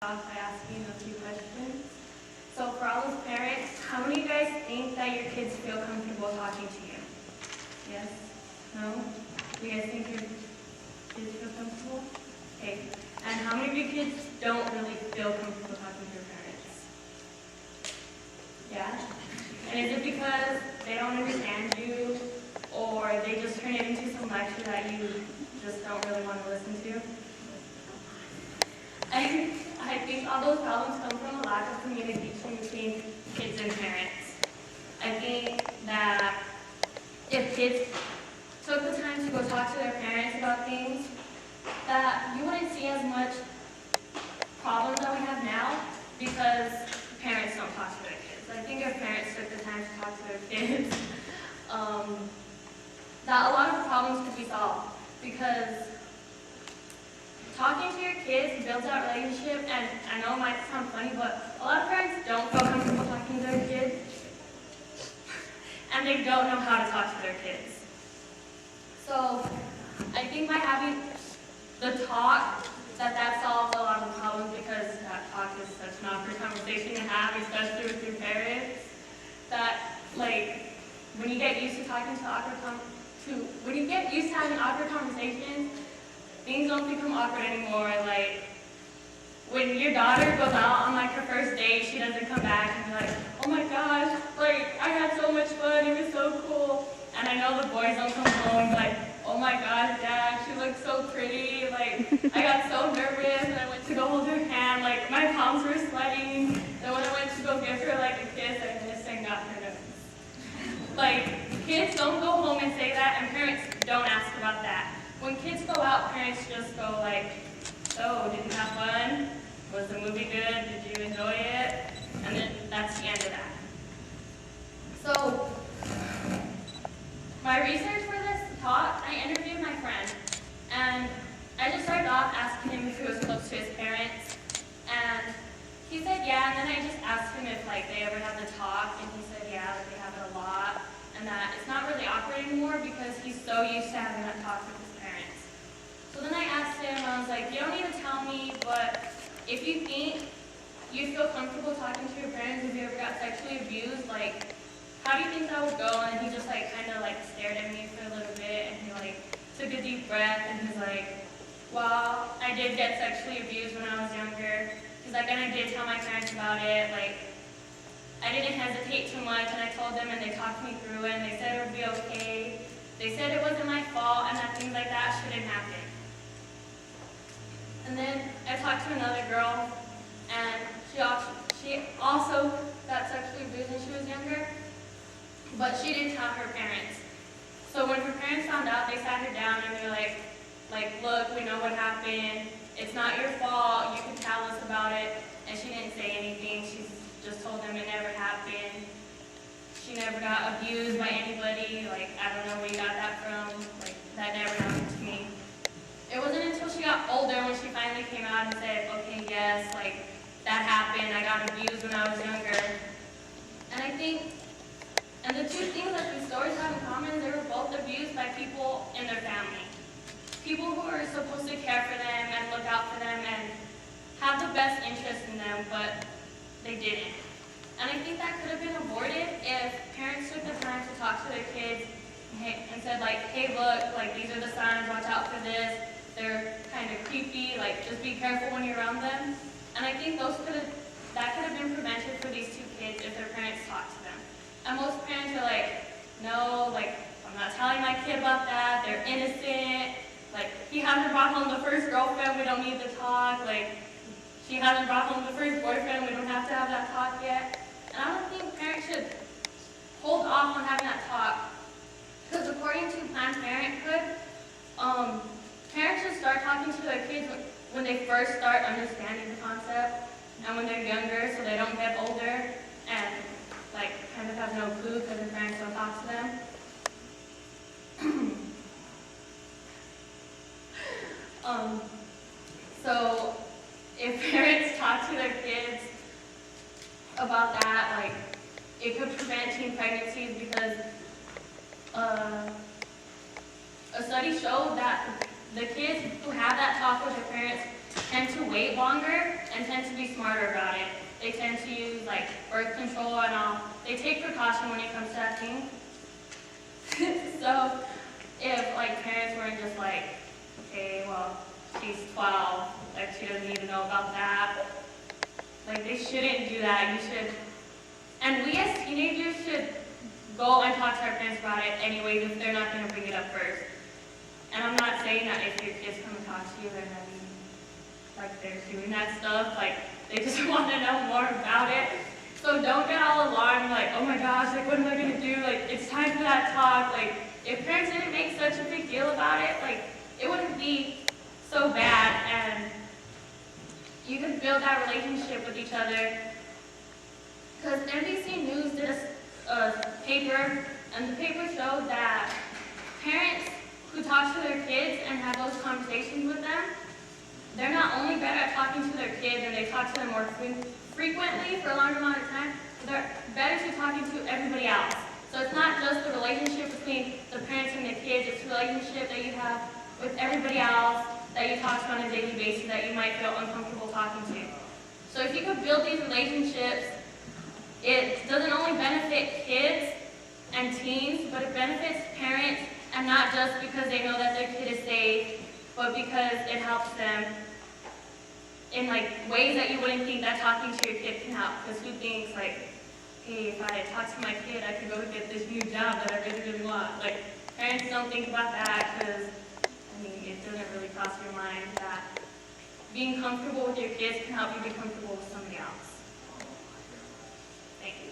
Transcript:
off by asking a few questions. So for all those parents, how many of you guys think that your kids feel comfortable talking to you? Yes? No? Do you guys think your kids feel comfortable? Okay. And how many of your kids don't really feel comfortable talking to their parents? Yeah? And is it because they don't understand you, or they just turn it into some lecture that you just don't really want to listen to? I think all those problems come from a lack of communication between kids and parents. I think that if kids took the time to go talk to their parents about things, that you wouldn't see as much problems that we have now because parents don't talk to their kids. I think if parents took the time to talk to their kids, that a lot of problems could be solved, because talking to your kids builds that relationship. And I know it might sound funny, but a lot of parents don't feel comfortable talking to their kids, and they don't know how to talk to their kids. So I think by having the talk, that solves a lot of the problems, because that talk is such an awkward conversation to have, especially with your parents, that when you get used to talking to when you get used to having awkward conversations, things don't become awkward anymore. Like, when your daughter goes out on her first date, she doesn't come back and be like, oh my gosh, I had so much fun, it was so cool. And I know the boys don't come home like, oh my gosh, Dad, she looks so pretty. I got so nervous and I went to go hold her hand, my palms were sweating. Then when I went to go give her a kiss, I missed and got her nose. Kids don't go home and say that, and parents don't ask about that. When kids go out, parents just go so, did you have fun? Was the movie good? Did you enjoy it? And then that's the end of that. So, my research for this talk, I interviewed my friend, and I just started off asking him if he was close to his parents, and he said yeah, and then I just asked him if they ever have the talk, and he said yeah, they have it a lot, and that it's not really awkward anymore because he's so used to having that talk with his parents. So then I asked him, I was like, you don't need to tell me, but if you think you feel comfortable talking to your parents if you ever got sexually abused, how do you think that would go? And he just kind of stared at me for a little bit, and he took a deep breath, and he's like, well, I did get sexually abused when I was younger. He's like, and I did tell my parents about it. I didn't hesitate too much, and I told them, and they talked me through it, and they said it would be okay. They said it wasn't my fault, and that things like that shouldn't happen. And then I talked to another girl, and she also got sexually abused when she was younger, but she didn't tell her parents. So when her parents found out, they sat her down and they're like, look, we know what happened. It's not your fault. You can tell us about it. And she didn't say anything. She just told them it never happened. She never got abused by anybody. I don't know where you got that from. That never happened to me. It wasn't until she got older when she finally came out and said, okay, yes, that happened. I got abused when I was younger. And the two things that these stories have in common, they were both abused by people in their family. People who are supposed to care for them and look out for them and have the best interest in them, but they didn't. And I think that could have been avoided if parents took the time to talk to their kids and said, hey, look, these are the signs, watch out for this. They're kind of creepy, just be careful when you're around them. And I think that could have been prevented for these two kids if their parents talked to them. And most parents are no, I'm not telling my kid about that, they're innocent. He hasn't brought home the first girlfriend, we don't need to talk. She hasn't brought home the first boyfriend, we don't have to have that talk yet. And I don't think parents should hold off on having that talk. Because according to Planned Parenthood, parents should start talking to their kids when they first start understanding the concept, and when they're younger, so they don't get older and kind of have no clue because their parents don't talk to them. So if parents talk to their kids about that, it could prevent teen pregnancies, because a study showed that the kids who have that talk with their parents tend to wait longer and tend to be smarter about it. They tend to use like birth control and all. They take precaution when it comes to that thing. So if like parents weren't just like, okay, well, she's 12, like she doesn't even know about that. Like they shouldn't do that. You should, and we as teenagers should go and talk to our parents about it anyways if they're not going to bring it up first. And I'm not saying that if your kids come and talk to you, they're not even, like they're doing that stuff, like they just want to know more about it. So don't get all alarmed, like, oh my gosh, like what am I going to do? Like it's time for that talk. Like if parents didn't make such a big deal about it, like it wouldn't be so bad, and you can build that relationship with each other. Because NBC News did a paper, and the paper showed that parents who talk to their kids and have those conversations with them, they're not only better at talking to their kids and they talk to them more frequently for a longer amount of time, but they're better to talking to everybody else. So it's not just the relationship between the parents and the kids, it's the relationship that you have with everybody else that you talk to on a daily basis that you might feel uncomfortable talking to. So if you could build these relationships, it doesn't only benefit kids and teens, but it benefits parents, and not just because they know that their kid is safe, but because it helps them in like ways that you wouldn't think that talking to your kid can help. Because who thinks like, hey, if I talk to my kid, I could go get this new job that I really, really want. Like parents don't think about that because it doesn't really cross your mind that being comfortable with your kids can help you be comfortable with somebody else. Thank you.